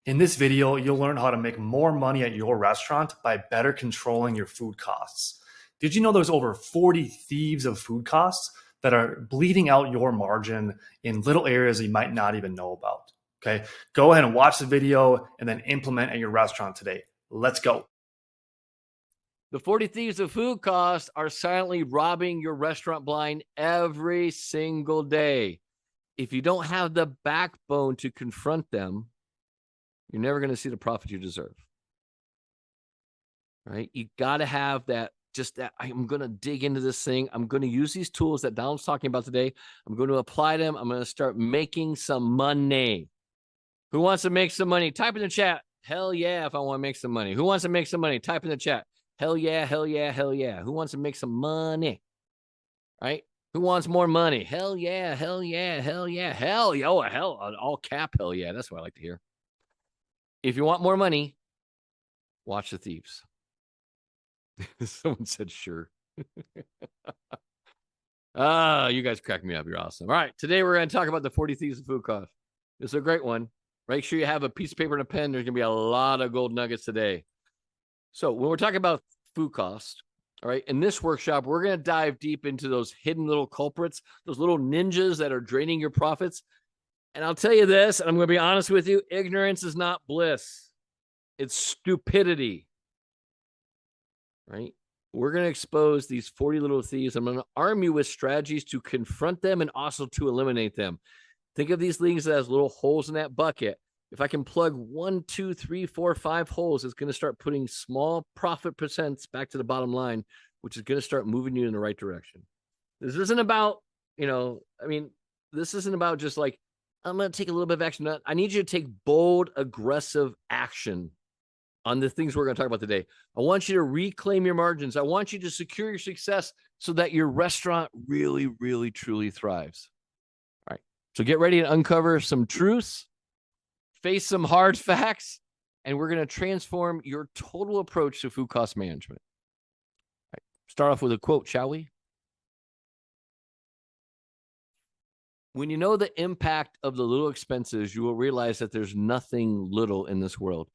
In this video, you'll learn how to make more money at your restaurant by better controlling your food costs. Did you know there's over 40 thieves of food costs that are bleeding out your margin in little areas that you might not even know about? Okay, go ahead and watch the video and then implement at your restaurant today. Let's go. The 40 thieves of food costs are silently robbing your restaurant blind every single day. If you don't have the backbone to confront them, you're never going to see the profit you deserve. Right? You got to have that, just that I'm going to dig into this thing. I'm going to use these tools that Donald's talking about today. I'm going to apply them. I'm going to start making some money. Who wants to make some money? Type in the chat. Hell yeah, if I want to make some money. Who wants to make some money? Type in the chat. Hell yeah, hell yeah, hell yeah. Who wants to make some money? Right? Who wants more money? Hell yeah, hell yeah, hell yeah, hell yeah. Oh, hell, all cap, hell yeah. That's what I like to hear. If you want more money, watch The Thieves. Someone said sure. You guys crack me up. You're awesome. All right. Today we're going to talk about the 40 Thieves of Food Cost. It's a great one. Make sure you have a piece of paper and a pen. There's going to be a lot of gold nuggets today. So when we're talking about food cost, all right, in this workshop, we're going to dive deep into those hidden little culprits, those little ninjas that are draining your profits. And I'll tell you this, and I'm going to be honest with you, ignorance is not bliss. It's stupidity, right? We're going to expose these 40 little thieves. I'm going to arm you with strategies to confront them and also to eliminate them. Think of these things as little holes in that bucket. If I can plug 1, 2, 3, 4, 5 holes, it's going to start putting small profit percents back to the bottom line, which is going to start moving you in the right direction. This isn't about, this isn't about just like, I'm going to take a little bit of action. I need you to take bold, aggressive action on the things we're going to talk about today. I want you to reclaim your margins. I want you to secure your success so that your restaurant really, really, truly thrives. All right. So get ready to uncover some truths, face some hard facts, and we're going to transform your total approach to food cost management. All right. Start off with a quote, shall we? When you know the impact of the little expenses, you will realize that there's nothing little in this world.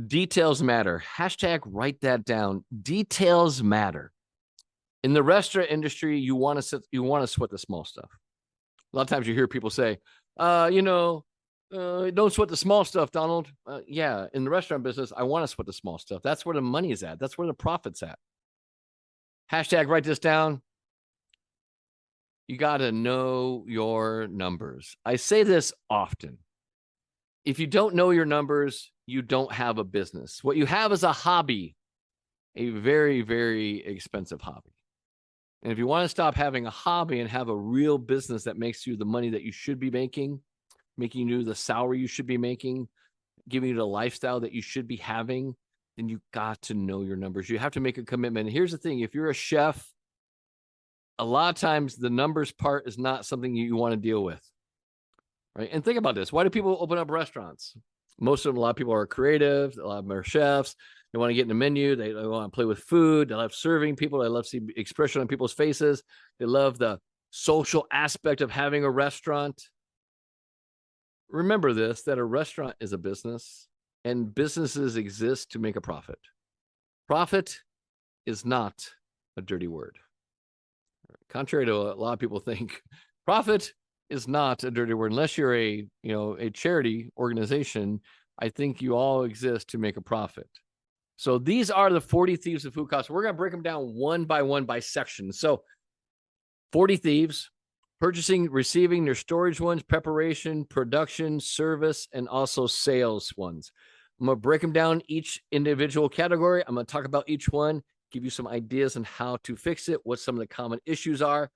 Details matter. Hashtag write that down. Details matter. In the restaurant industry, you want to sweat the small stuff. A lot of times you hear people say, don't sweat the small stuff, Donald. Yeah, in the restaurant business, I want to sweat the small stuff. That's where the money is at. That's where the profit's at. Hashtag write this down. You got to know your numbers. I say this often. If you don't know your numbers, you don't have a business. What you have is a hobby, a very, very expensive hobby. And if you want to stop having a hobby and have a real business that makes you the money that you should be making you the salary you should be making, giving you the lifestyle that you should be having, then you got to know your numbers. You have to make a commitment. And here's the thing. If you're a chef, a lot of times the numbers part is not something you want to deal with. Right. And think about this. Why do people open up restaurants? Most of them, a lot of people are creative. A lot of them are chefs. They want to get in the menu. They want to play with food. They love serving people. They love to see expression on people's faces. They love the social aspect of having a restaurant. Remember this, that a restaurant is a business and businesses exist to make a profit. Profit is not a dirty word. Contrary to what a lot of people think, profit is not a dirty word. Unless you're a charity organization, I think you all exist to make a profit. So these are the 40 thieves of food costs. We're going to break them down one by section. So 40 thieves: purchasing, receiving, their storage ones, preparation, production, service, and also sales ones. I'm going to break them down each individual category. I'm going to talk about each one, give you some ideas on how to fix it, what some of the common issues are,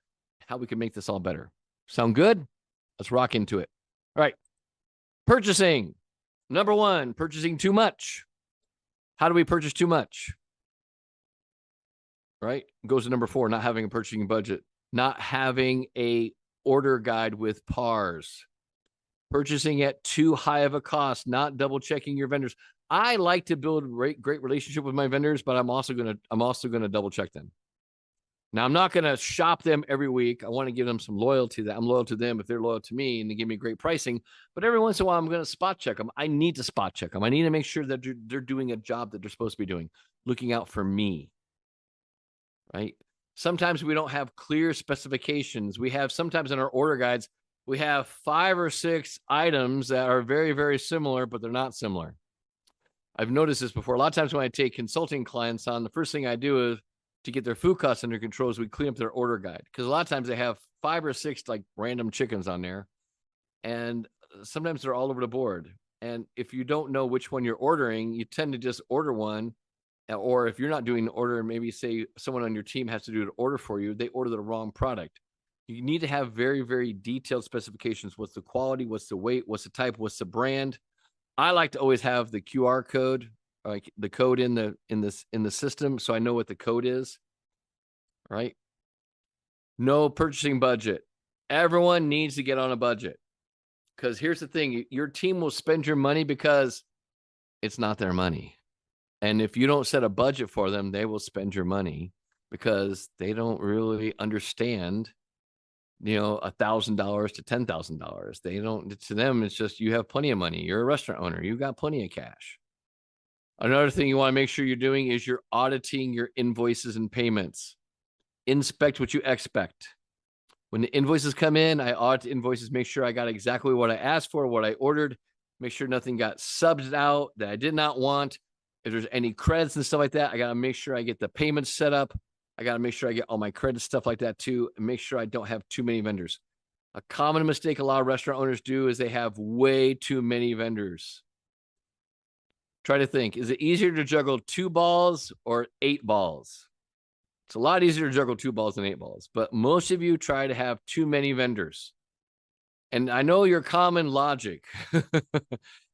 how we can make this all better. Sound good? Let's rock into it. All right. Purchasing. Number 1, purchasing too much. How do we purchase too much? Right? Goes to number 4, not having a purchasing budget, not having a order guide with PARs, purchasing at too high of a cost, not double checking your vendors. I like to build great relationship with my vendors, but I'm also going to double check them. Now, I'm not going to shop them every week. I want to give them some loyalty that I'm loyal to them if they're loyal to me and they give me great pricing. But every once in a while, I'm going to spot check them. I need to spot check them. I need to make sure that they're doing a job that they're supposed to be doing, looking out for me, right? Sometimes we don't have clear specifications. We have sometimes in our order guides, we have 5 or 6 items that are very, very similar, but they're not similar. I've noticed this before. A lot of times when I take consulting clients on, the first thing I do is to get their food costs under control is we clean up their order guide. Because a lot of times they have 5 or 6 like random chickens on there. And sometimes they're all over the board. And if you don't know which one you're ordering, you tend to just order one. Or if you're not doing the order, maybe say someone on your team has to do an order for you, they order the wrong product. You need to have very, very detailed specifications. What's the quality? What's the weight? What's the type? What's the brand? I like to always have the QR code, like the code in the system, so I know what the code is. Right? No purchasing budget. Everyone needs to get on a budget, because here's the thing: your team will spend your money because it's not their money, and if you don't set a budget for them, they will spend your money because they don't really understand. $1,000 to $10,000. They don't, to them, it's just, you have plenty of money. You're a restaurant owner. You got plenty of cash. Another thing you want to make sure you're doing is you're auditing your invoices and payments. Inspect what you expect. When the invoices come in, I audit invoices, make sure I got exactly what I asked for, what I ordered, make sure nothing got subbed out that I did not want. If there's any credits and stuff like that, I got to make sure I get the payments set up. I got to make sure I get all my credit stuff like that too, and make sure I don't have too many vendors. A common mistake a lot of restaurant owners do is they have way too many vendors. Try to think, is it easier to juggle 2 balls or 8 balls? It's a lot easier to juggle 2 balls than 8 balls, but most of you try to have too many vendors. And I know your common logic.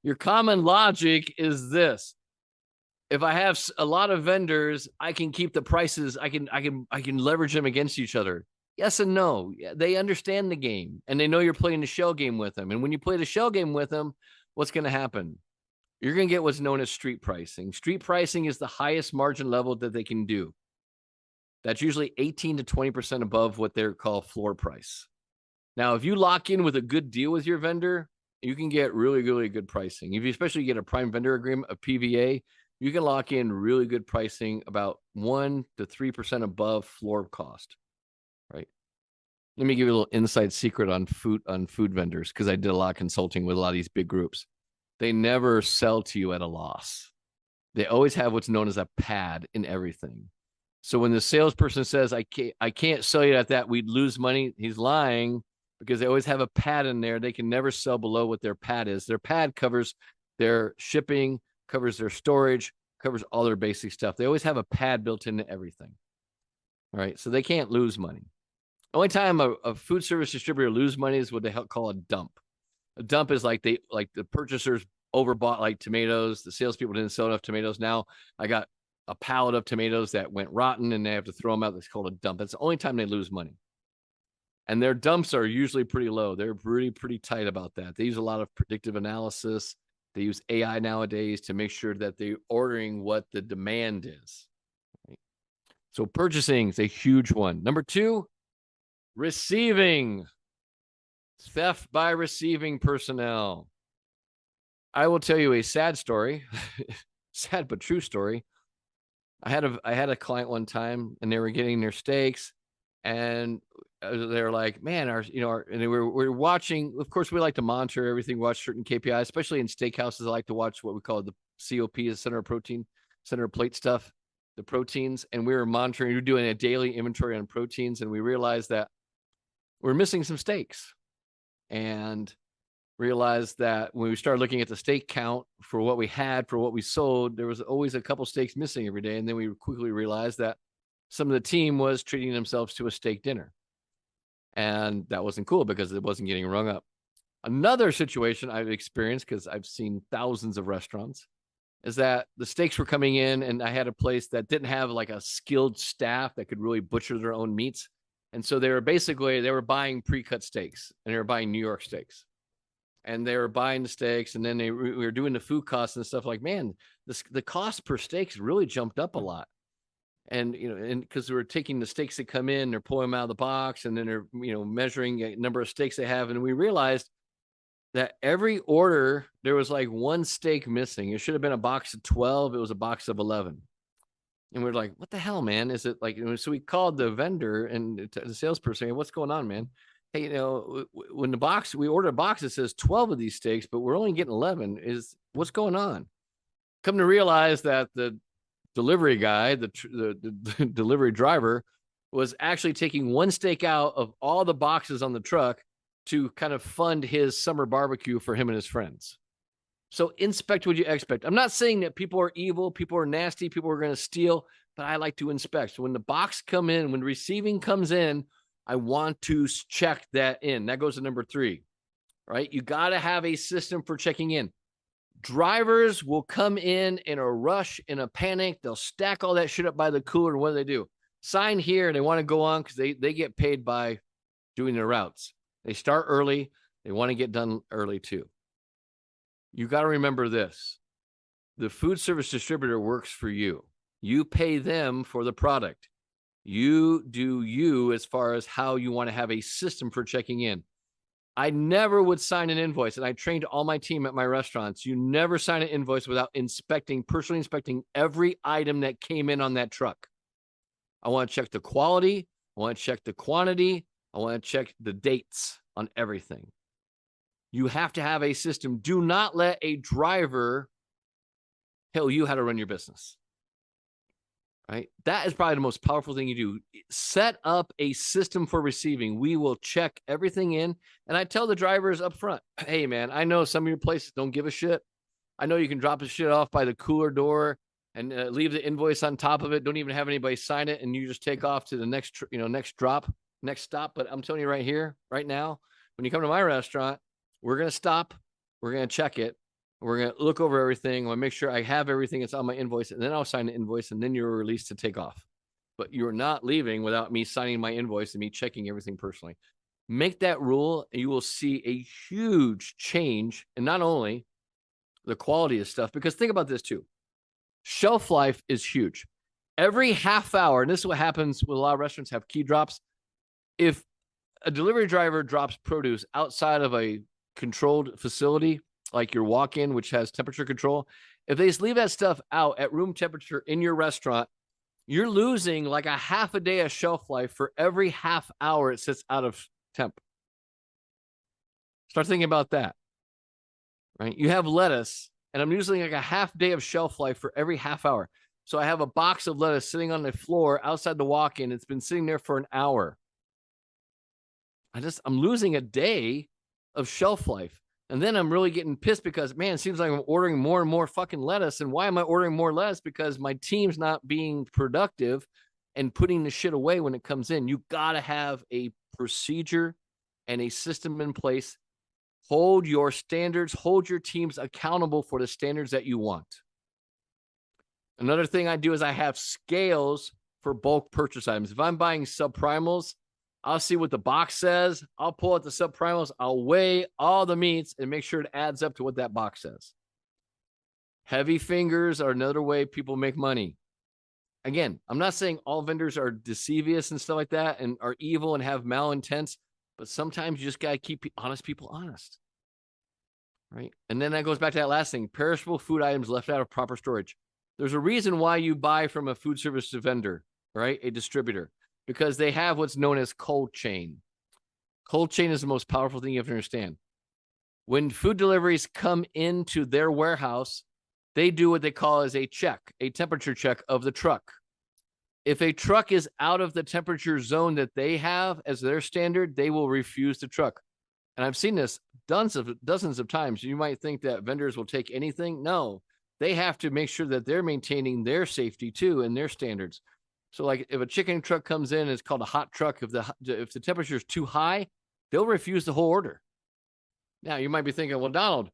Your common logic is this: if I have a lot of vendors, I can keep the prices. I can leverage them against each other. Yes and no. They understand the game and they know you're playing the shell game with them. And when you play the shell game with them, what's going to happen? You're going to get what's known as street pricing. Street pricing is the highest margin level that they can do. That's usually 18 to 20% above what they're called floor price. Now, if you lock in with a good deal with your vendor, you can get really, really good pricing. If you especially get a prime vendor agreement, a PVA, you can lock in really good pricing about 1 to 3% above floor cost, right? Let me give you a little inside secret on food vendors, because I did a lot of consulting with a lot of these big groups. They never sell to you at a loss. They always have what's known as a pad in everything. So when the salesperson says, I can't sell you at that, we'd lose money, he's lying, because they always have a pad in there. They can never sell below what their pad is. Their pad covers their shipping, covers their storage, covers all their basic stuff. They always have a pad built into everything. All right. So they can't lose money. Only time a food service distributor lose money is what they call a dump. A dump is like the purchasers overbought like tomatoes. The salespeople didn't sell enough tomatoes. Now I got a pallet of tomatoes that went rotten and they have to throw them out. That's called a dump. That's the only time they lose money. And their dumps are usually pretty low. They're pretty tight about that. They use a lot of predictive analysis. They use AI nowadays to make sure that they're ordering what the demand is. Right? So purchasing is a huge one. Number 2, receiving. Theft by receiving personnel. I will tell you a sad story, sad but true story. I had a client one time, and they were getting their steaks, and they're like, man, and we're watching. Of course, we like to monitor everything, watch certain KPIs, especially in steakhouses. I like to watch what we call the COP, the center of protein, center of plate stuff, the proteins. And we were monitoring, we were doing a daily inventory on proteins, and we realized that we're missing some steaks. And realized that when we started looking at the steak count for what we had, for what we sold, there was always a couple steaks missing every day. And then we quickly realized that some of the team was treating themselves to a steak dinner. And that wasn't cool because it wasn't getting rung up. Another situation I've experienced, because I've seen thousands of restaurants, is that the steaks were coming in, and I had a place that didn't have like a skilled staff that could really butcher their own meats. And so they were buying pre-cut steaks, and they were buying New York steaks. And they were buying the steaks, and then we were doing the food costs and stuff. Like, man, the cost per steaks really jumped up a lot. And, and because we're taking the steaks that come in, they're pulling them out of the box, and then they're, measuring a number of steaks they have. And we realized that every order, there was like one steak missing. It should have been a box of 12. It was a box of 11. And we're like, what the hell, man? Is it like, so we called the vendor and the salesperson, hey, what's going on, man? Hey, when we order a box that says 12 of these steaks, but we're only getting 11, what's going on? Come to realize that the delivery guy, the delivery driver, was actually taking one steak out of all the boxes on the truck to kind of fund his summer barbecue for him and his friends. So inspect what you expect. I'm not saying that people are evil, people are nasty, people are going to steal, but I like to inspect. So when the box come in, when receiving comes in, I want to check that in. That goes to number 3, right? You got to have a system for checking in. Drivers will come in a rush, in a panic. They'll stack all that shit up by the cooler. And what do they do? Sign here, and they want to go on because they get paid by doing their routes. They start early. They want to get done early too. You got to remember this. The food service distributor works for you. You pay them for the product. You do you as far as how you want to have a system for checking in. I never would sign an invoice, and I trained all my team at my restaurants. You never sign an invoice without personally inspecting every item that came in on that truck. I want to check the quality. I want to check the quantity. I want to check the dates on everything. You have to have a system. Do not let a driver tell you how to run your business. Right? That is probably the most powerful thing you do. Set up a system for receiving. We will check everything in. And I tell the drivers up front, hey, man, I know some of your places don't give a shit. I know you can drop the shit off by the cooler door and leave the invoice on top of it. Don't even have anybody sign it. And you just take off to the next stop. But I'm telling you right here, right now, when you come to my restaurant, we're going to stop. We're going to check it. We're going to look over everything. I'll make sure I have everything that's on my invoice, and then I'll sign the invoice, and then you're released to take off. But you're not leaving without me signing my invoice and me checking everything personally. Make that rule, and you will see a huge change in not only the quality of stuff, because think about this too. Shelf life is huge. Every half hour, and this is what happens with a lot of restaurants have key drops. If a delivery driver drops produce outside of a controlled facility, like your walk-in, which has temperature control, if they just leave that stuff out at room temperature in your restaurant, you're losing like a half a day of shelf life for every half hour it sits out of temp. Start thinking about that, right? You have lettuce, and I'm using like a half day of shelf life for every half hour. So I have a box of lettuce sitting on the floor outside the walk-in. It's been sitting there for an hour. I'm losing a day of shelf life. And then I'm really getting pissed because, man, it seems like I'm ordering more and more fucking lettuce. And why am I ordering more lettuce? Because my team's not being productive and putting the shit away when it comes in. You got to have a procedure and a system in place. Hold your standards, hold your teams accountable for the standards that you want. Another thing I do is I have scales for bulk purchase items. If I'm buying subprimals, I'll see what the box says. I'll pull out the subprimals. I'll weigh all the meats and make sure it adds up to what that box says. Heavy fingers are another way people make money. Again, I'm not saying all vendors are deceivious and stuff like that and are evil and have malintents, but sometimes you just got to keep honest people honest. Right? And then that goes back to that last thing, perishable food items left out of proper storage. There's a reason why you buy from a food service vendor, right? A distributor. Because they have what's known as cold chain. Cold chain is the most powerful thing you have to understand. When food deliveries come into their warehouse, they do what they call as a temperature check of the truck. If a truck is out of the temperature zone that they have as their standard, they will refuse the truck. And I've seen this dozens of times. You might think that vendors will take anything. No, they have to make sure that they're maintaining their safety too and their standards. So like if a chicken truck comes in, it's called a hot truck. If the temperature is too high, they'll refuse the whole order. Now you might be thinking, well, Donald,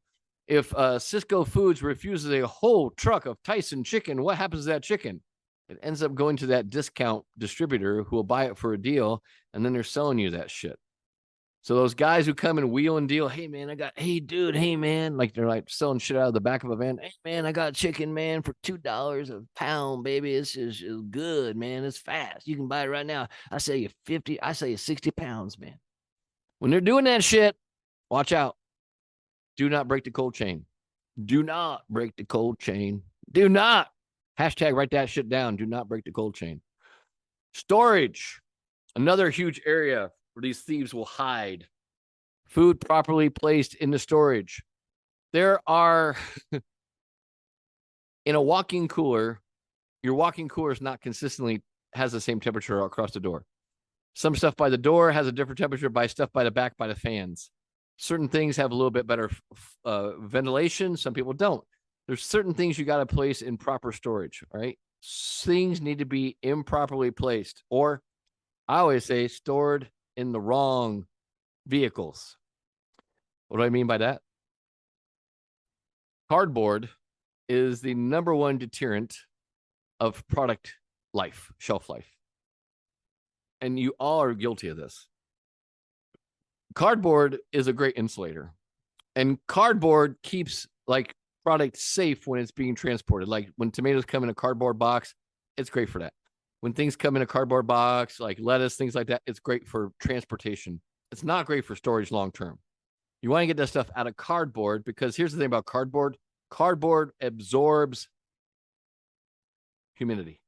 if Sysco Foods refuses a whole truck of Tyson chicken, what happens to that chicken? It ends up going to that discount distributor who will buy it for a deal, and then they're selling you that shit. So those guys who come and wheel and deal, hey man, hey dude, hey man, like they're like selling shit out of the back of a van. Hey man, I got chicken, man, for $2 a pound, baby. It's good, man. It's fast. You can buy it right now. I sell you 50, I sell you 60 pounds, man. When they're doing that shit, watch out. Do not break the cold chain. Do not break the cold chain. Do not. Hashtag write that shit down. Do not break the cold chain. Storage, another huge area where these thieves will hide. Food properly placed in the storage. There are, in a walk-in cooler, your walk-in cooler is not consistently has the same temperature across the door. Some stuff by the door has a different temperature by stuff by the back by the fans. Certain things have a little bit better ventilation. Some people don't. There's certain things you got to place in proper storage, right? Things need to be improperly placed, or I always say stored in the wrong vehicles. What do I mean by that? Cardboard is the number one deterrent of product life, shelf life. And you all are guilty of this. Cardboard is a great insulator, and cardboard keeps like product safe when it's being transported. Like when tomatoes come in a cardboard box, it's great for that. When things come in a cardboard box, like lettuce, things like that, it's great for transportation. It's not great for storage long term. You want to get that stuff out of cardboard, because here's the thing about cardboard. Cardboard absorbs humidity.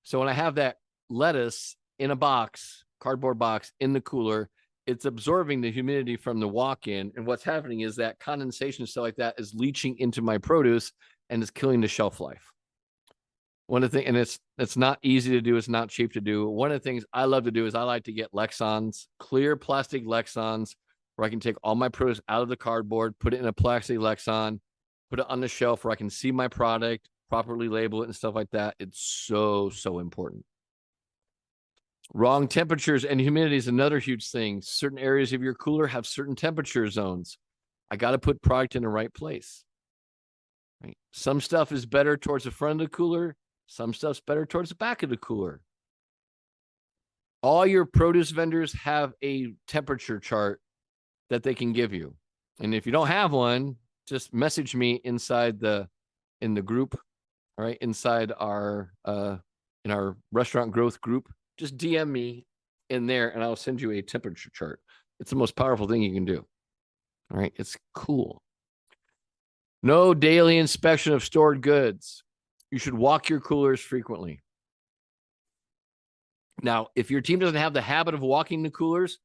So when I have that lettuce in a box, cardboard box in the cooler, it's absorbing the humidity from the walk-in. And what's happening is that condensation and stuff like that is leaching into my produce and is killing the shelf life. One of the things, and it's not easy to do, it's not cheap to do. One of the things I love to do is I like to get Lexans, clear plastic Lexans, where I can take all my produce out of the cardboard, put it in a plastic Lexan, put it on the shelf where I can see my product, properly label it and stuff like that. It's so, so important. Wrong temperatures and humidity is another huge thing. Certain areas of your cooler have certain temperature zones. I got to put product in the right place. Right? Some stuff is better towards the front of the cooler. Some stuff's better towards the back of the cooler. All your produce vendors have a temperature chart that they can give you. And if you don't have one, just message me in the group, all right, inside our in our restaurant growth group. Just DM me in there and I'll send you a temperature chart. It's the most powerful thing you can do. All right, it's cool. No daily inspection of stored goods. You should walk your coolers frequently. Now, if your team doesn't have the habit of walking the coolers,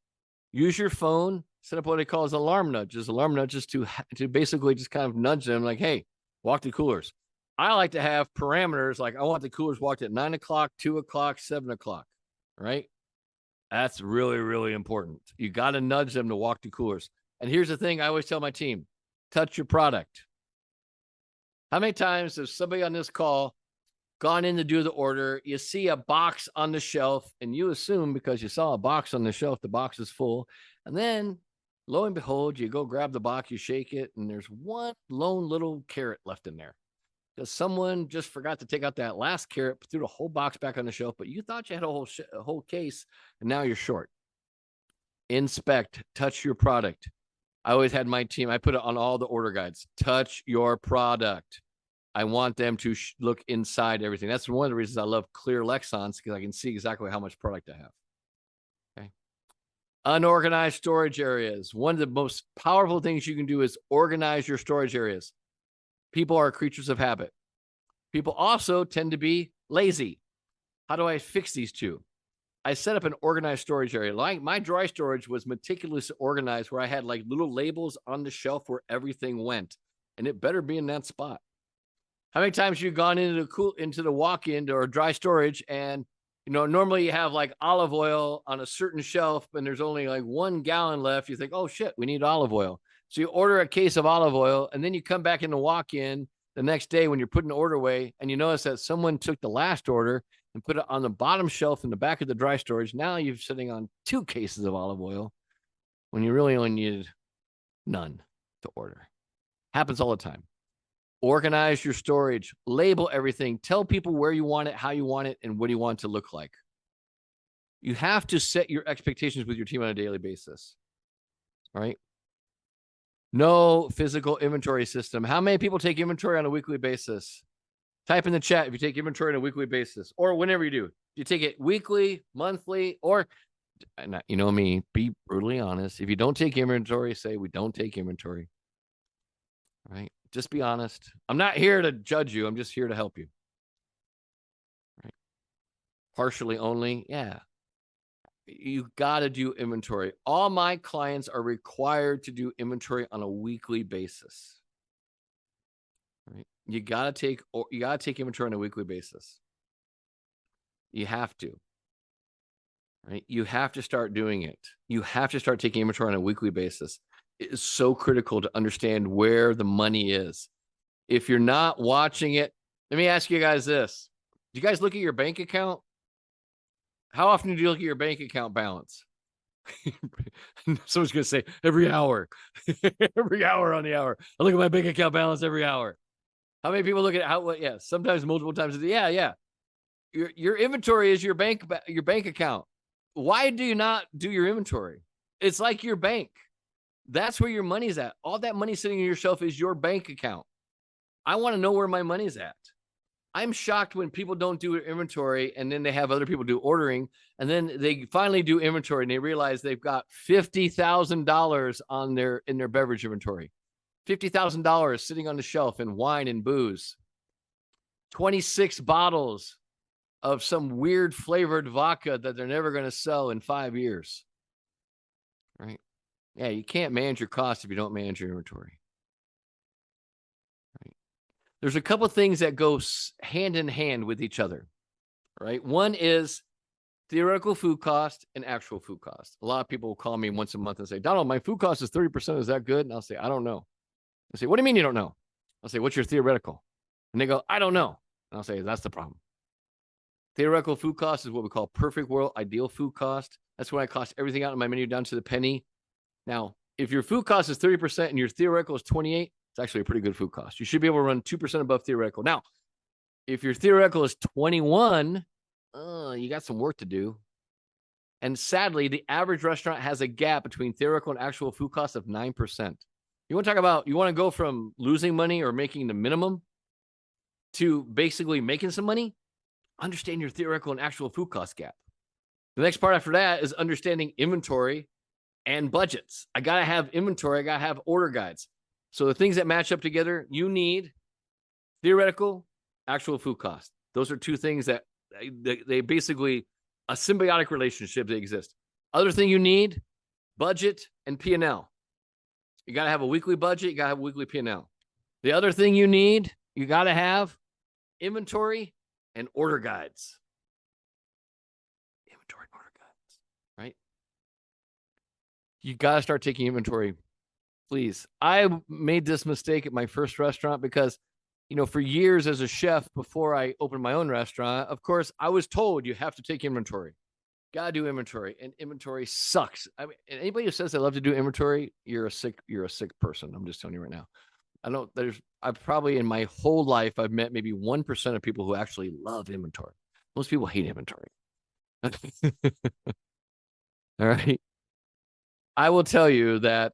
use your phone, set up what they call as alarm nudges. Alarm nudges to basically just kind of nudge them like, hey, walk the coolers. I like to have parameters like I want the coolers walked at 9 o'clock, 2 o'clock, 7 o'clock, right? That's really, really important. You got to nudge them to walk the coolers. And here's the thing I always tell my team, touch your product. How many times has somebody on this call gone in to do the order, you see a box on the shelf, and you assume because you saw a box on the shelf, the box is full. And then, lo and behold, you go grab the box, you shake it, and there's one lone little carrot left in there. Because someone just forgot to take out that last carrot, threw the whole box back on the shelf, but you thought you had a whole case, and now you're short. Inspect, touch your product. I always had my team, I put it on all the order guides. Touch your product. I want them to look inside everything. That's one of the reasons I love clear Lexans, because I can see exactly how much product I have. Okay. Unorganized storage areas. One of the most powerful things you can do is organize your storage areas. People are creatures of habit. People also tend to be lazy. How do I fix these two? I set up an organized storage area. Like my dry storage was meticulously organized, where I had like little labels on the shelf where everything went, and it better be in that spot. How many times you've gone into the walk-in or dry storage, and normally you have like olive oil on a certain shelf, and there's only like 1 gallon left. You think, oh shit, we need olive oil. So you order a case of olive oil, and then you come back in the walk-in the next day when you're putting the order away, and you notice that someone took the last order and put it on the bottom shelf in the back of the dry storage. Now you're sitting on 2 cases of olive oil when you really only needed none to order. Happens all the time. Organize your storage, label everything, tell people where you want it, how you want it, and what do you want it to look like. You have to set your expectations with your team on a daily basis. All right. No physical inventory system. How many people take inventory on a weekly basis? Type in the chat if you take inventory on a weekly basis or whenever you do. You take it weekly, monthly, or, you know me, be brutally honest. If you don't take inventory, say we don't take inventory. All right. Just be honest. I'm not here to judge you. I'm just here to help you. All right. Partially only. Yeah. You got to do inventory. All my clients are required to do inventory on a weekly basis. Right? You got to take inventory on a weekly basis. You have to. Right? You have to start doing it. You have to start taking inventory on a weekly basis. It is so critical to understand where the money is. If you're not watching it, let me ask you guys this. Do you guys look at your bank account? How often do you look at your bank account balance? Someone's going to say every hour, every hour on the hour. I look at my bank account balance every hour. How many people look at how? Yeah, sometimes multiple times. Yeah. Your inventory is your bank account. Why do you not do your inventory? It's like your bank. That's where your money's at. All that money sitting on your shelf is your bank account. I want to know where my money's at. I'm shocked when people don't do inventory and then they have other people do ordering and then they finally do inventory and they realize they've got $50,000 in their beverage inventory. $50,000 sitting on the shelf in wine and booze. 26 bottles of some weird flavored vodka that they're never going to sell in 5 years. Right? Yeah, you can't manage your costs if you don't manage your inventory. There's a couple of things that go hand in hand with each other, right? One is theoretical food cost and actual food cost. A lot of people will call me once a month and say, Donald, my food cost is 30%. Is that good? And I'll say, I don't know. They say, what do you mean you don't know? I'll say, what's your theoretical? And they go, I don't know. And I'll say, that's the problem. Theoretical food cost is what we call perfect world, ideal food cost. That's when I cost everything out in my menu down to the penny. Now, if your food cost is 30% and your theoretical is 28, it's actually a pretty good food cost. You should be able to run 2% above theoretical. Now, if your theoretical is 21, you got some work to do. And sadly, the average restaurant has a gap between theoretical and actual food cost of 9%. You want to talk about, you want to go from losing money or making the minimum to basically making some money? Understand your theoretical and actual food cost gap. The next part after that is understanding inventory and budgets. I got to have inventory. I got to have order guides. So the things that match up together, you need theoretical, actual food cost. Those are two things that they basically a symbiotic relationship that exist. Other thing you need, budget and P&L. You got to have a weekly budget. You got to have a weekly P&L. The other thing you need, you got to have inventory and order guides. Inventory and order guides, right? You got to start taking inventory. Please. I made this mistake at my first restaurant because, for years as a chef before I opened my own restaurant, of course, I was told you have to take inventory. Got to do inventory, and inventory sucks. I mean, anybody who says they love to do inventory, you're a sick person. I'm just telling you right now. I've probably in my whole life, I've met maybe 1% of people who actually love inventory. Most people hate inventory. All right. I will tell you that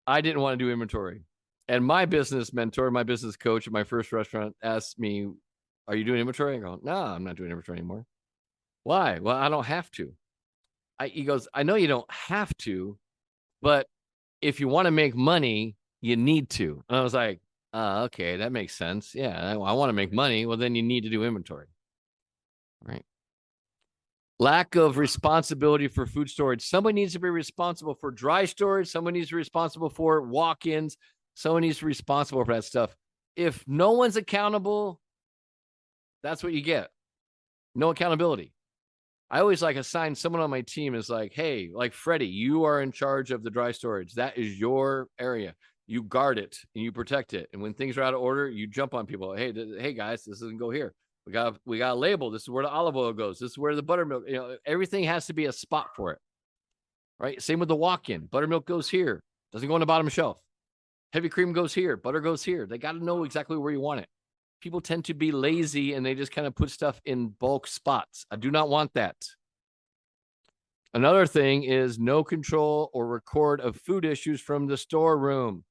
I didn't want to do inventory. And my business mentor, my business coach at my first restaurant asked me, are you doing inventory? I go, no, I'm not doing inventory anymore. Why? Well, I don't have to. He goes, I know you don't have to, but if you want to make money, you need to. And I was like, okay, that makes sense. Yeah, I want to make money. Well, then you need to do inventory. Right. Lack of responsibility for food storage. Somebody needs to be responsible for dry storage. Someone needs to be responsible for walk-ins. Someone needs to be responsible for that stuff. If no one's accountable, that's what you get. No accountability. I always assign someone on my team is like, hey, like Freddie, you are in charge of the dry storage. That is your area. You guard it and you protect it. And when things are out of order, you jump on people. Hey guys, this doesn't go here. We got a label. This is where the olive oil goes. This is where the buttermilk, everything has to be a spot for it. Right. Same with the walk-in. Buttermilk goes here. Doesn't go on the bottom shelf. Heavy cream goes here. Butter goes here. They got to know exactly where you want it. People tend to be lazy and they just kind of put stuff in bulk spots. I do not want that. Another thing is no control or record of food issues from the storeroom.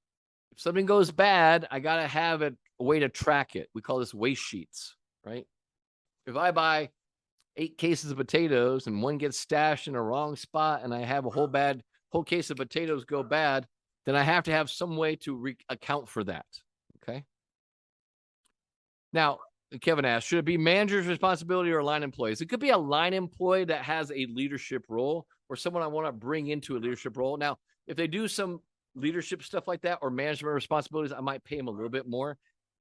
If something goes bad, I got to have a way to track it. We call this waste sheets, right? If I buy 8 cases of potatoes and one gets stashed in a wrong spot and I have a whole case of potatoes go bad, then I have to have some way to account for that. Okay. Now, Kevin asked, should it be manager's responsibility or line employees? It could be a line employee that has a leadership role or someone I want to bring into a leadership role. Now, if they do some leadership stuff like that or management responsibilities, I might pay them a little bit more.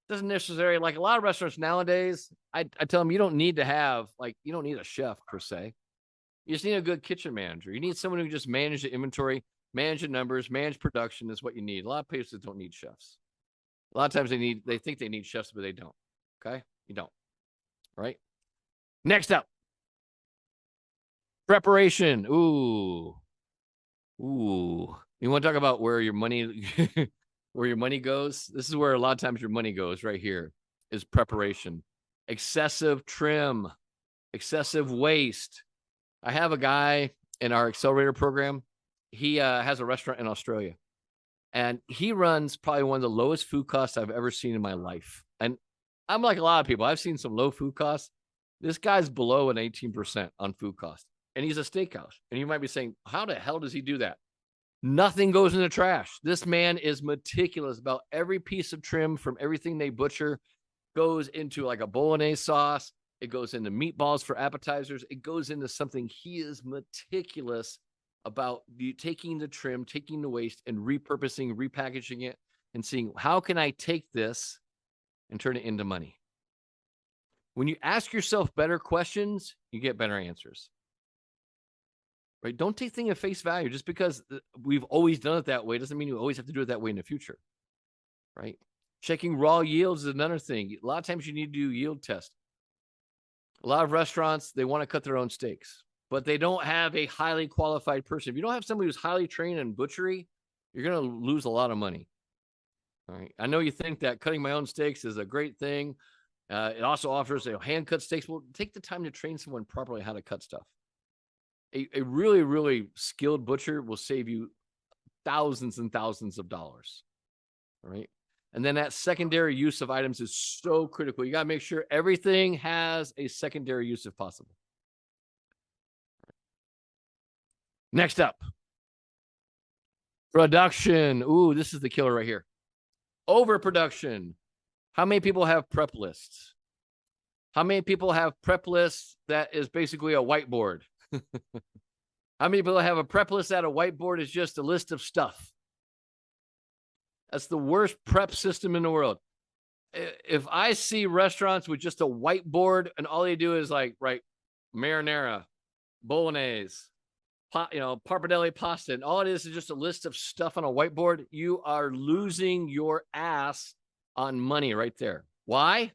Doesn't necessarily, like a lot of restaurants nowadays, I tell them you don't need to have, like, you don't need a chef per se. You just need a good kitchen manager. You need someone who just manage the inventory, manage the numbers, manage production is what you need. A lot of places don't need chefs. A lot of times they think they need chefs, but they don't. Okay. You don't. All right. Next up, preparation. Ooh. You want to talk about where your money where your money goes? This is where a lot of times your money goes right here is preparation. Excessive trim, excessive waste. I have a guy in our accelerator program. He has a restaurant in Australia, and he runs probably one of the lowest food costs I've ever seen in my life. And I'm like a lot of people. I've seen some low food costs. This guy's below an 18% on food cost, and he's a steakhouse. And you might be saying, how the hell does he do that? Nothing goes in the trash. This man is meticulous about every piece of trim from everything they butcher goes into like a bolognese sauce. It goes into meatballs for appetizers. It goes into something. He is meticulous about taking the trim, taking the waste, and repurposing, repackaging it, and seeing how can I take this and turn it into money. When you ask yourself better questions, you get better answers. Right? Don't take things at face value. Just because we've always done it that way doesn't mean you always have to do it that way in the future. Right? Checking raw yields is another thing. A lot of times you need to do yield tests. A lot of restaurants, they want to cut their own steaks, but they don't have a highly qualified person. If you don't have somebody who's highly trained in butchery, you're going to lose a lot of money. All right. I know you think that cutting my own steaks is a great thing. It also offers hand cut steaks. Well, take the time to train someone properly how to cut stuff. A really, really skilled butcher will save you thousands and thousands of dollars. All right. And then that secondary use of items is so critical. You got to make sure everything has a secondary use if possible. Next up, production. Ooh, this is the killer right here. Overproduction. How many people have prep lists? How many people have prep lists that is basically a whiteboard? How many people have a prep list that a whiteboard is just a list of stuff? That's the worst prep system in the world. If I see restaurants with just a whiteboard and all they do is like, right, marinara, bolognese, pappardelle pasta, and all it is just a list of stuff on a whiteboard, you are losing your ass on money right there. Why?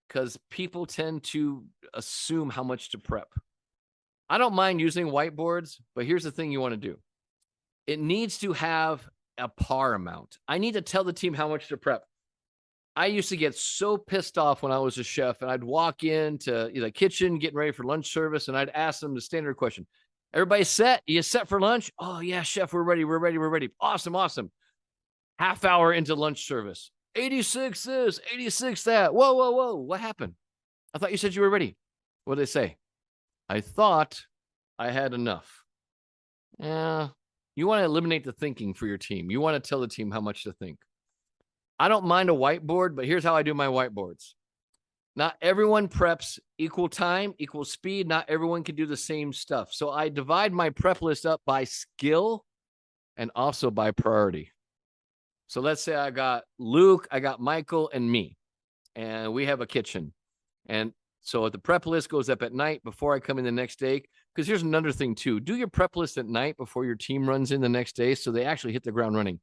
Because people tend to assume how much to prep. I don't mind using whiteboards, but here's the thing you want to do. It needs to have a par amount. I need to tell the team how much to prep. I used to get so pissed off when I was a chef, and I'd walk into the kitchen getting ready for lunch service, and I'd ask them the standard question. Everybody set? You set for lunch? Oh, yeah, chef, we're ready. We're ready. We're ready. Awesome, awesome. Half hour into lunch service. 86 this, 86 that. Whoa, whoa, whoa. What happened? I thought you said you were ready. What did they say? I thought I had enough. Yeah. You want to eliminate the thinking for your team. You want to tell the team how much to think. I don't mind a whiteboard, but here's how I do my whiteboards. Not everyone preps equal time, equal speed. Not everyone can do the same stuff. So I divide my prep list up by skill and also by priority. So let's say I got Luke, I got Michael, and me, and we have a kitchen. And so the prep list goes up at night before I come in the next day. Because here's another thing too. Do your prep list at night before your team runs in the next day so they actually hit the ground running.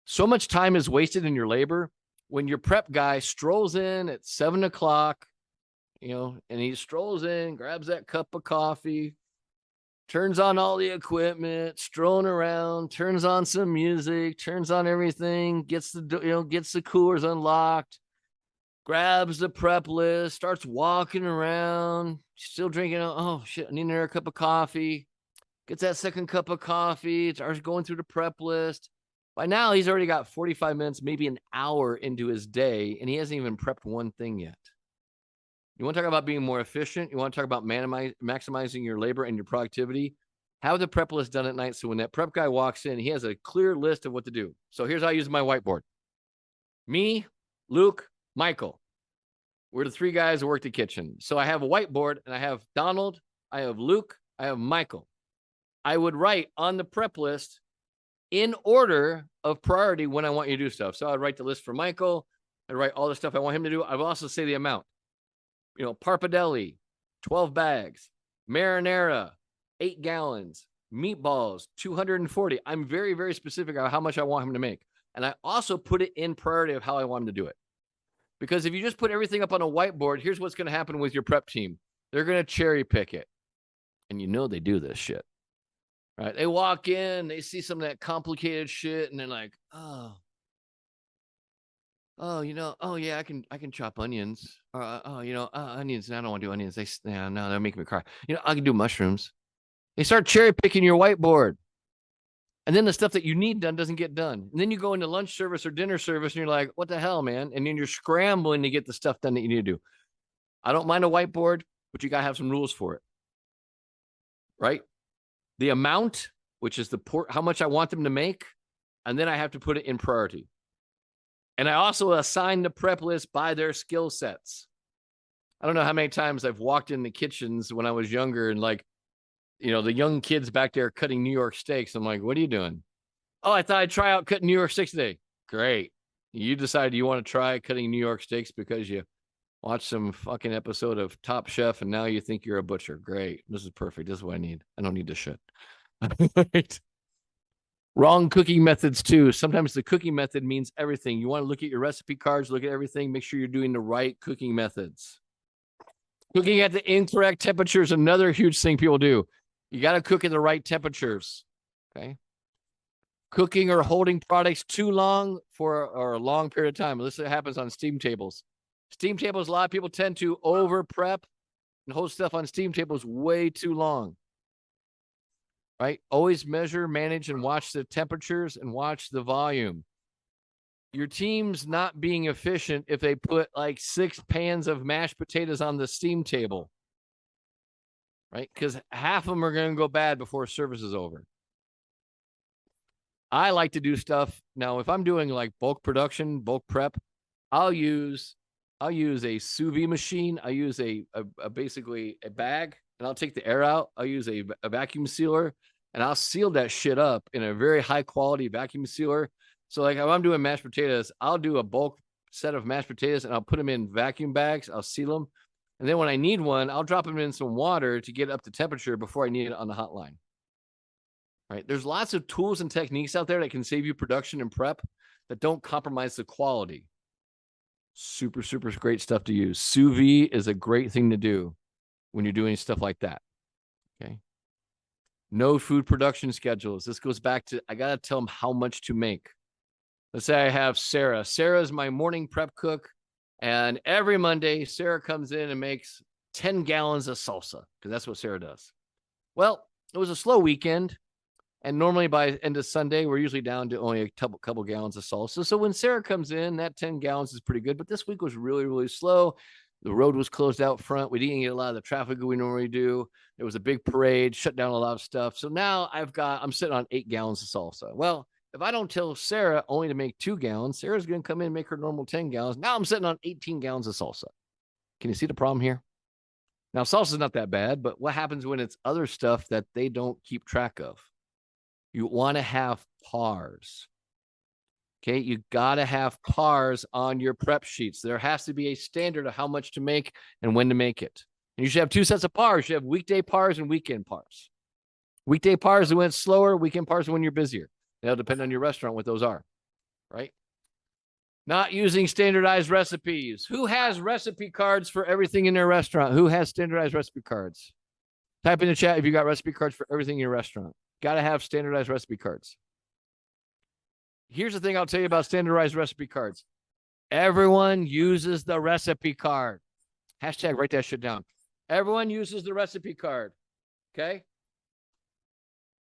So much time is wasted in your labor when your prep guy strolls in at 7 o'clock, and he strolls in, grabs that cup of coffee, turns on all the equipment, strolling around, turns on some music, turns on everything, gets the coolers unlocked, grabs the prep list, starts walking around, still drinking. Oh shit, I need another cup of coffee. Gets that second cup of coffee, starts going through the prep list. By now, he's already got 45 minutes, maybe an hour into his day, and he hasn't even prepped one thing yet. You want to talk about being more efficient? You want to talk about maximizing your labor and your productivity? Have the prep list done at night, so when that prep guy walks in, he has a clear list of what to do. So here's how I use my whiteboard. Me, Luke, Michael. We're the three guys who work the kitchen. So I have a whiteboard, and I have Donald, I have Luke, I have Michael. I would write on the prep list in order of priority when I want you to do stuff. So I'd write the list for Michael. I'd write all the stuff I want him to do. I'd also say the amount. Parpadelli, 12 bags, marinara, 8 gallons, meatballs, 240. I'm very, very specific on how much I want him to make. And I also put it in priority of how I want him to do it. Because if you just put everything up on a whiteboard, here's what's going to happen with your prep team. They're going to cherry pick it. And they do this shit. Right? They walk in, they see some of that complicated shit, and they're like, oh yeah, I can chop onions. Onions. I don't want to do onions. They'll make me cry. I can do mushrooms. They start cherry picking your whiteboard. And then the stuff that you need done doesn't get done. And then you go into lunch service or dinner service and you're like, what the hell, man? And then you're scrambling to get the stuff done that you need to do. I don't mind a whiteboard, but you got to have some rules for it. Right? The amount, which is how much I want them to make, and then I have to put it in priority. And I also assign the prep list by their skill sets. I don't know how many times I've walked in the kitchens when I was younger and the young kids back there cutting New York steaks. I'm like, what are you doing? Oh, I thought I'd try out cutting New York steaks today. Great. You decided you want to try cutting New York steaks because you watched some fucking episode of Top Chef and now you think you're a butcher. Great. This is perfect. This is what I need. I don't need this shit. Right. Wrong cooking methods too. Sometimes the cooking method means everything. You want to look at your recipe cards, look at everything, make sure you're doing the right cooking methods. Cooking at the incorrect temperature is another huge thing people do. You got to cook at the right temperatures. Okay. Cooking or holding products too long or a long period of time. This happens on steam tables. Steam tables, a lot of people tend to over prep and hold stuff on steam tables way too long. Right? Always measure, manage, and watch the temperatures and watch the volume. Your team's not being efficient if they put like 6 pans of mashed potatoes on the steam table. Right? Because half of them are going to go bad before service is over. I like to do stuff. Now, if I'm doing like bulk production, bulk prep, I'll use a sous vide machine. I use basically a bag, and I'll take the air out. I'll use a vacuum sealer, and I'll seal that shit up in a very high quality vacuum sealer. So like if I'm doing mashed potatoes, I'll do a bulk set of mashed potatoes, and I'll put them in vacuum bags. I'll seal them. And then when I need one, I'll drop them in some water to get up to temperature before I need it on the hot line. Right? There's lots of tools and techniques out there that can save you production and prep that don't compromise the quality. Super, super great stuff to use. Sous vide is a great thing to do when you're doing stuff like that. Okay. No food production schedules. This goes back to, I got to tell them how much to make. Let's say I have Sarah. Sarah's my morning prep cook. And every Monday, Sarah comes in and makes 10 gallons of salsa because that's what Sarah does. Well, it was a slow weekend. And normally by end of Sunday, we're usually down to only a couple gallons of salsa. So when Sarah comes in, that 10 gallons is pretty good. But this week was really, really slow. The road was closed out front. We didn't get a lot of the traffic we normally do. There was a big parade, shut down a lot of stuff. So now I'm sitting on 8 gallons of salsa. Well, if I don't tell Sarah only to make 2 gallons, Sarah's going to come in and make her normal 10 gallons. Now I'm sitting on 18 gallons of salsa. Can you see the problem here? Now, salsa is not that bad, but what happens when it's other stuff that they don't keep track of? You want to have pars. Okay, you got to have pars on your prep sheets. There has to be a standard of how much to make and when to make it. And you should have 2 sets of pars. You have weekday pars and weekend pars. Weekday pars are when it's slower. Weekend pars are when you're busier. That'll depend on your restaurant what those are, right? Not using standardized recipes. Who has recipe cards for everything in their restaurant? Who has standardized recipe cards? Type in the chat if you got recipe cards for everything in your restaurant. Got to have standardized recipe cards. Here's the thing I'll tell you about standardized recipe cards. Everyone uses the recipe card. Hashtag write that shit down. Everyone uses the recipe card. Okay?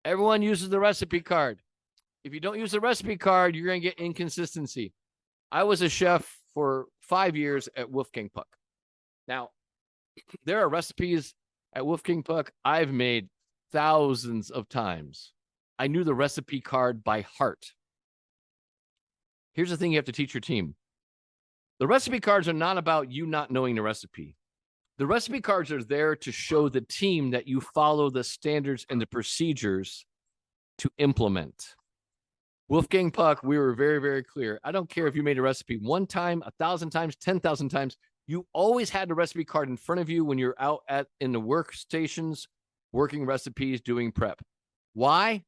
Everyone uses the recipe card. If you don't use the recipe card, you're going to get inconsistency. I was a chef for 5 years at Wolfgang Puck. Now, there are recipes at Wolfgang Puck I've made thousands of times. I knew the recipe card by heart. Here's the thing you have to teach your team. The recipe cards are not about you not knowing the recipe. The recipe cards are there to show the team that you follow the standards and the procedures to implement. Wolfgang Puck, we were very, very clear. I don't care if you made a recipe 1 time, 1,000 times, 10,000 times. You always had the recipe card in front of you when you're out in the workstations, working recipes, doing prep. Why?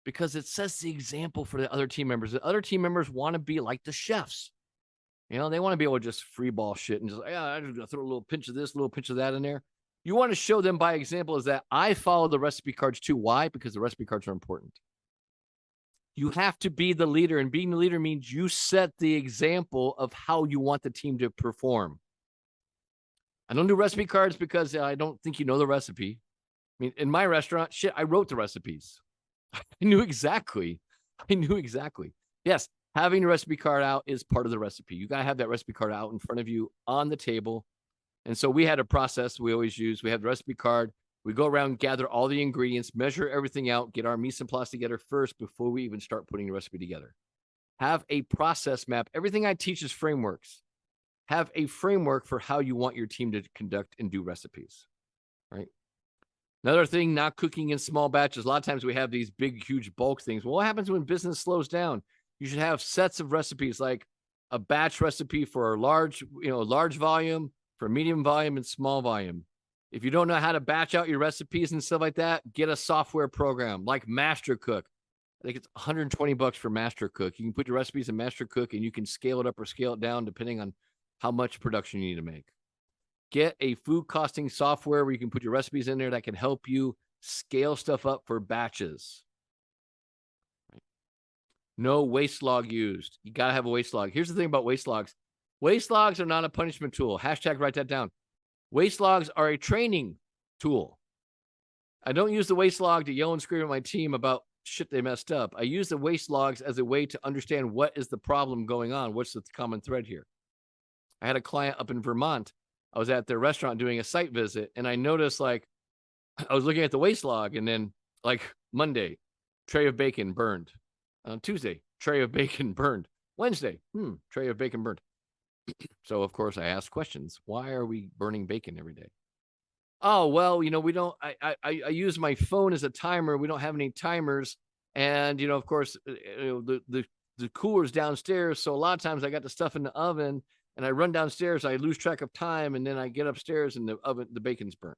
Because it sets the example for the other team members. The other team members want to be like the chefs. They want to be able to just free ball shit and just, I'm just going to throw a little pinch of this, a little pinch of that in there. You want to show them by example is that I follow the recipe cards too. Why? Because the recipe cards are important. You have to be the leader, and being the leader means you set the example of how you want the team to perform. I don't do recipe cards because I don't think you know the recipe. I mean, in my restaurant, I wrote the recipes. I knew exactly. Yes, having the recipe card out is part of the recipe. You got to have that recipe card out in front of you on the table. And so we had a process we always use. We have the recipe card. We go around, gather all the ingredients, measure everything out, get our mise en place together first before we even start putting the recipe together. Have a process map. Everything I teach is frameworks. Have a framework for how you want your team to conduct and do recipes, right? Another thing, not cooking in small batches. A lot of times we have these big, huge bulk things. Well, what happens when business slows down? You should have sets of recipes, like a batch recipe for a large volume, for medium volume, and small volume. If you don't know how to batch out your recipes and stuff like that, get a software program like MasterCook. I think it's $120 for MasterCook. You can put your recipes in MasterCook and you can scale it up or scale it down depending on how much production you need to make. Get a food costing software where you can put your recipes in there that can help you scale stuff up for batches. No waste log used. You got to have a waste log. Here's the thing about waste logs. Waste logs are not a punishment tool. Hashtag write that down. Waste logs are a training tool. I don't use the waste log to yell and scream at my team about shit they messed up. I use the waste logs as a way to understand what is the problem going on. What's the common thread here? I had a client up in Vermont. I was at their restaurant doing a site visit, and I noticed, like, I was looking at the waste log, and then, like, Monday, tray of bacon burned. Tuesday, tray of bacon burned. Wednesday, tray of bacon burned. So, of course, I asked questions. Why are we burning bacon every day? Oh, well, we don't, I use my phone as a timer. We don't have any timers. And, of course, the cooler's downstairs. So a lot of times I got the stuff in the oven and I run downstairs. I lose track of time. And then I get upstairs and the bacon's burnt.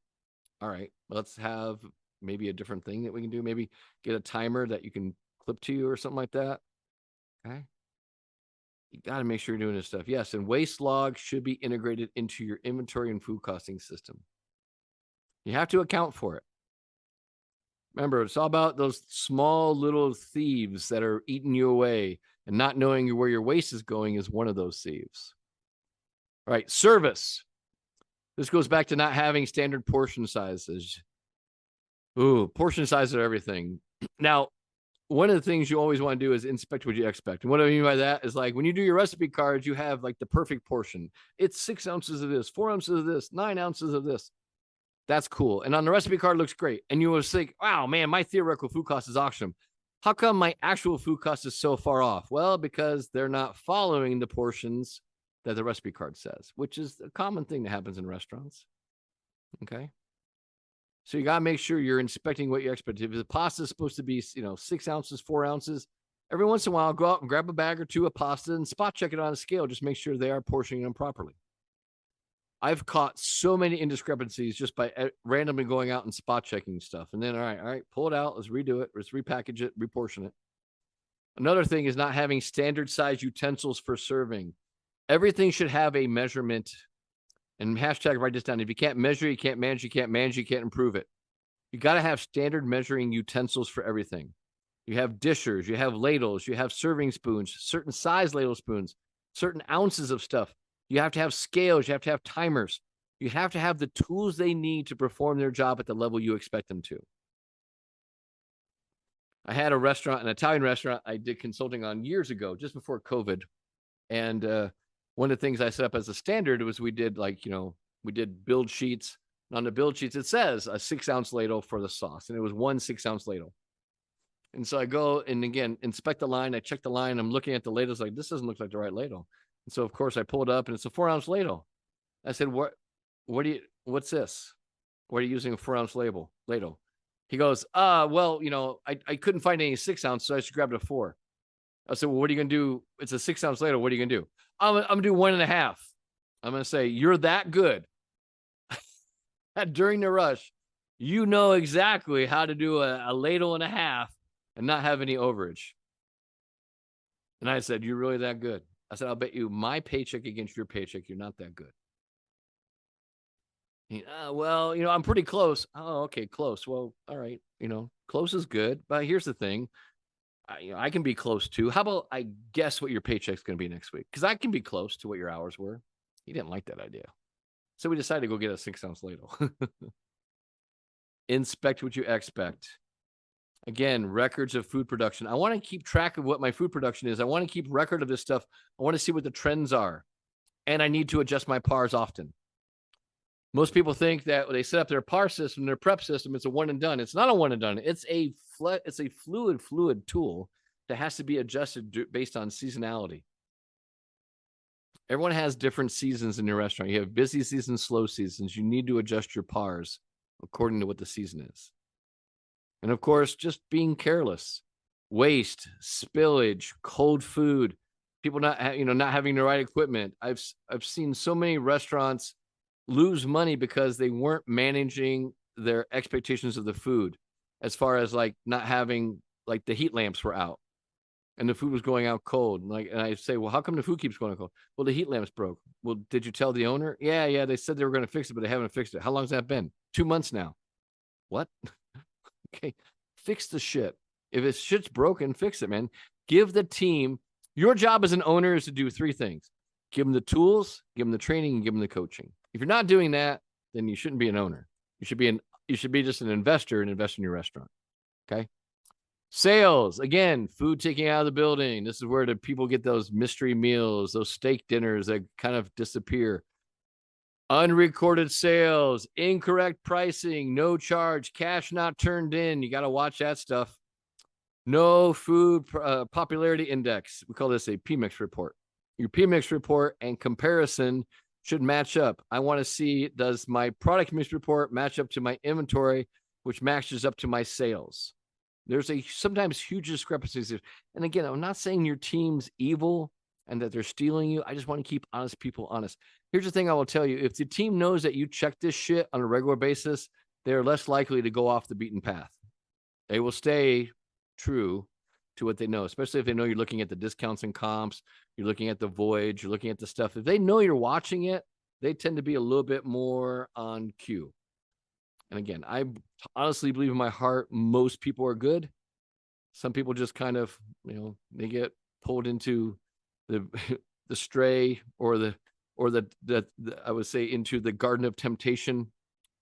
All right, let's have maybe a different thing that we can do. Maybe get a timer that you can clip to you or something like that. Okay. You got to make sure you're doing this stuff. Yes, and waste log should be integrated into your inventory and food costing system. You have to account for it. Remember, it's all about those small little thieves that are eating you away, and not knowing where your waste is going is one of those thieves. All right, service. This goes back to not having standard portion sizes. Ooh, portion sizes are everything. Now, one of the things you always want to do is inspect what you expect. And what I mean by that is, like, when you do your recipe cards, you have like the perfect portion. It's 6 ounces of this, 4 ounces of this, 9 ounces of this. That's cool. And on the recipe card, it looks great. And you will think, wow, man, my theoretical food cost is awesome. How come my actual food cost is so far off? Well, because they're not following the portions that the recipe card says, which is a common thing that happens in restaurants. Okay. So you got to make sure you're inspecting what you expect. If the pasta is supposed to be, 6 ounces, 4 ounces, every once in a while, go out and grab a bag or two of pasta and spot check it on a scale. Just make sure they are portioning them properly. I've caught so many indiscrepancies just by randomly going out and spot checking stuff. And then, all right, pull it out. Let's redo it. Let's repackage it, reportion it. Another thing is not having standard size utensils for serving. Everything should have a measurement. And hashtag write this down. If you can't measure, you can't manage, you can't manage, you can't improve it. You got to have standard measuring utensils for everything. You have dishers, you have ladles, you have serving spoons, certain size ladle spoons. certain ounces of stuff. You have to have scales. You have to have timers. You have to have the tools they need to perform their job at the level you expect them to. I had a restaurant, an Italian restaurant I did consulting on years ago, just before COVID. And one of the things I set up as a standard was we did we did build sheets. And on the build sheets, it says a 6-ounce ladle for the sauce. And it was 1 6-ounce ladle. And so I go and again, inspect the line. I check the line. I'm looking at the ladles like, this doesn't look like the right ladle. And so of course I pull it up and it's a 4-ounce ladle. I said, what's this? What are you using a 4-ounce ladle? He goes, well, I couldn't find any 6-ounce, so I just grabbed a 4. I said, well, what are you going to do? It's a 6-ounce ladle. What are you going to do? I'm going to do 1.5. I'm going to say, you're that good. During the rush, you know exactly how to do a ladle and a half and not have any overage. And I said, you're really that good? I said, I'll bet you my paycheck against your paycheck, you're not that good. Well, I'm pretty close. Oh, okay, close. Well, all right. Close is good. But here's the thing. I can be close too. How about I guess what your paycheck's going to be next week? Because I can be close to what your hours were. He didn't like that idea. So we decided to go get a 6-ounce ladle. Inspect what you expect. Again, records of food production. I want to keep track of what my food production is. I want to keep record of this stuff. I want to see what the trends are. And I need to adjust my PARs often. Most people think that when they set up their PAR system, their prep system, it's a one and done. It's not a one and done. It's a fluid tool that has to be adjusted based on seasonality. Everyone has different seasons in your restaurant. You have busy seasons, slow seasons. You need to adjust your PARs according to what the season is. And of course, just being careless, waste, spillage, cold food, people not having the right equipment. I've seen so many restaurants lose money because they weren't managing their expectations of the food, as far as like not having, like, the heat lamps were out and the food was going out cold. And I say, well, how come the food keeps going out cold? Well, the heat lamps broke. Well, did you tell the owner? Yeah, they said they were going to fix it, but they haven't fixed it. How long has that been? 2 months now. What? Okay, fix the shit. If it's shit's broken, fix it, man. Give the team, your job as an owner is to do 3 things. Give them the tools, give them the training, and give them the coaching. If you're not doing that, then you shouldn't be an owner. You should be just an investor and invest in your restaurant. Okay. Sales, again, food taking out of the building. This is where the people get those mystery meals, those steak dinners that kind of disappear. Unrecorded sales, incorrect pricing, no charge, cash not turned in. You got to watch that stuff. No food popularity index. We call this a PMIX report. Your PMIX report and comparison should match up. I want to see, does my product mix report match up to my inventory, which matches up to my sales? There's sometimes huge discrepancies. And again, I'm not saying your team's evil and that they're stealing you. I just want to keep honest people honest. Here's the thing I will tell you. If the team knows that you check this shit on a regular basis, they're less likely to go off the beaten path. They will stay true to what they know, especially if they know you're looking at the discounts and comps, you're looking at the voyage, you're looking at the stuff. If they know you're watching it, they tend to be a little bit more on cue. And again, I honestly believe in my heart, most people are good. Some people just kind of, they get pulled into the stray or the I would say into the garden of temptation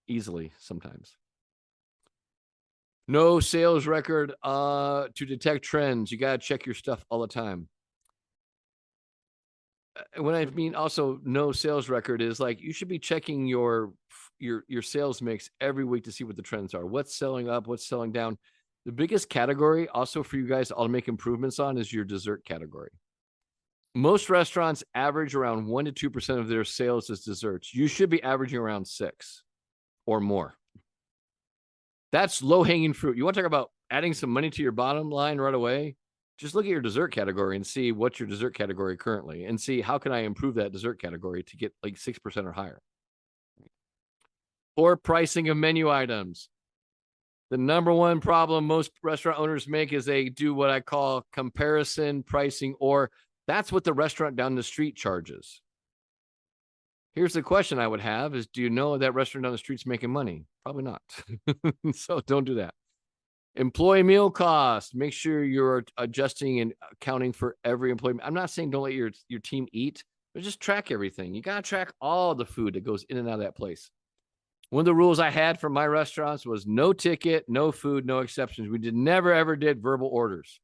easily sometimes. No sales record to detect trends. You got to check your stuff all the time. When I mean also no sales record is like you should be checking your sales mix every week to see what the trends are. What's selling up, what's selling down. The biggest category also for you guys to all make improvements on is your dessert category. Most restaurants average around 1% to 2% of their sales as desserts. You should be averaging around 6 or more. That's low-hanging fruit. You want to talk about adding some money to your bottom line right away? Just look at your dessert category and see what's your dessert category currently and see how can I improve that dessert category to get like 6% or higher. Or pricing of menu items. The number one problem most restaurant owners make is they do what I call comparison pricing, or that's what the restaurant down the street charges. Here's the question I would have is, do you know that restaurant down the street's making money? Probably not. So don't do that. Employee meal cost. Make sure you're adjusting and accounting for every employee. I'm not saying don't let your team eat, but just track everything. You got to track all the food that goes in and out of that place. One of the rules I had for my restaurants was no ticket, no food, no exceptions. We never ever did verbal orders.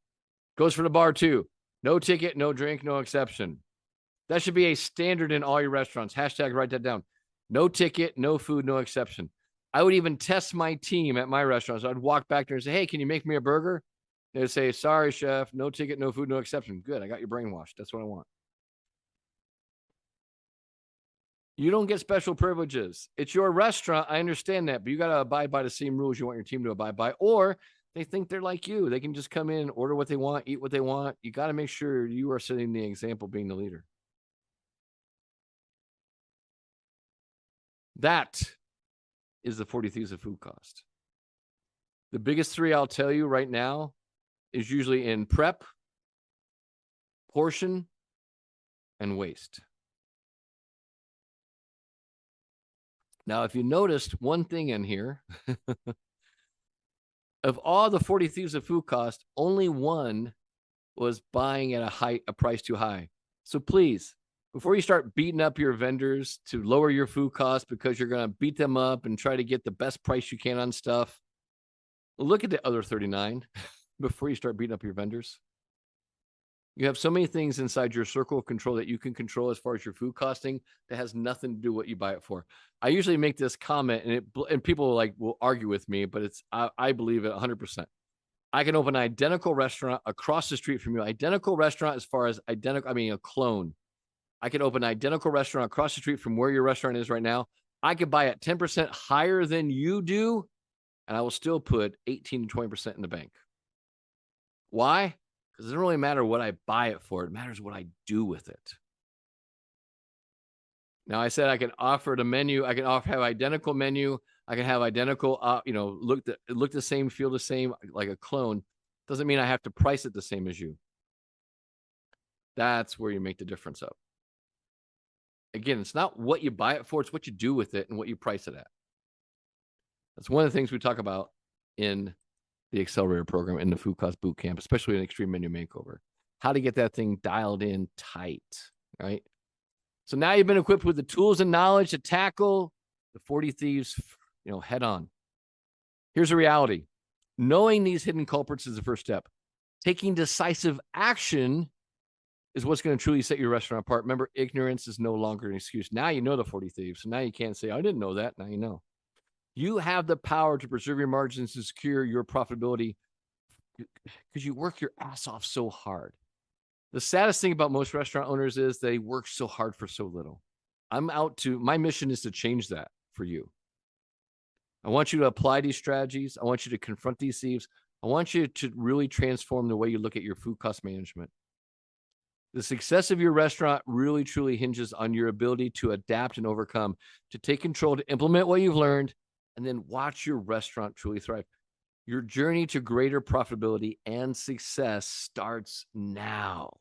Goes for the bar too. No ticket, no drink, no exception. That should be a standard in all your restaurants. Hashtag write that down. No ticket, no food, no exception. I would even test my team at my restaurants. I'd walk back there and say, hey, can you make me a burger? They'd say, sorry, chef, no ticket, no food, no exception. Good, I got you brainwashed. That's what I want. You don't get special privileges. It's your restaurant. I understand that, but you got to abide by the same rules you want your team to abide by, or they think they're like you. They can just come in, order what they want, eat what they want. You got to make sure you are setting the example being the leader. That is the 40 Thieves of Food Cost. The biggest three I'll tell you right now is usually in prep, portion, and waste. Now, if you noticed one thing in here, of all the 40 Thieves of Food Cost, only one was buying at a price too high. So please, before you start beating up your vendors to lower your food costs because you're going to beat them up and try to get the best price you can on stuff, look at the other 39 before you start beating up your vendors. You have so many things inside your circle of control that you can control as far as your food costing that has nothing to do with what you buy it for. I usually make this comment and people will argue with me, but I believe it 100%. I can open an identical restaurant across the street from you. Identical restaurant as far as identical, I mean a clone. I could open an identical restaurant across the street from where your restaurant is right now. I could buy it 10% higher than you do, and I will still put 18 to 20% in the bank. Why? Because it doesn't really matter what I buy it for. It matters what I do with it. Now, I said I can offer the menu. I can have identical menu. I can have identical, look the same, feel the same, like a clone. Doesn't mean I have to price it the same as you. That's where you make the difference up. Again, it's not what you buy it for. It's what you do with it and what you price it at. That's one of the things we talk about in the Accelerator program in the Food Cost Boot Camp, especially in Extreme Menu Makeover. How to get that thing dialed in tight, right? So now you've been equipped with the tools and knowledge to tackle the 40 Thieves, head on. Here's the reality. Knowing these hidden culprits is the first step. Taking decisive action is what's going to truly set your restaurant apart. Remember, ignorance is no longer an excuse. Now you know the 40 Thieves. So now you can't say, I didn't know that. Now you know. You have the power to preserve your margins and secure your profitability because you work your ass off so hard. The saddest thing about most restaurant owners is they work so hard for so little. My mission is to change that for you. I want you to apply these strategies. I want you to confront these thieves. I want you to really transform the way you look at your food cost management. The success of your restaurant really, truly hinges on your ability to adapt and overcome, to take control, to implement what you've learned, and then watch your restaurant truly thrive. Your journey to greater profitability and success starts now.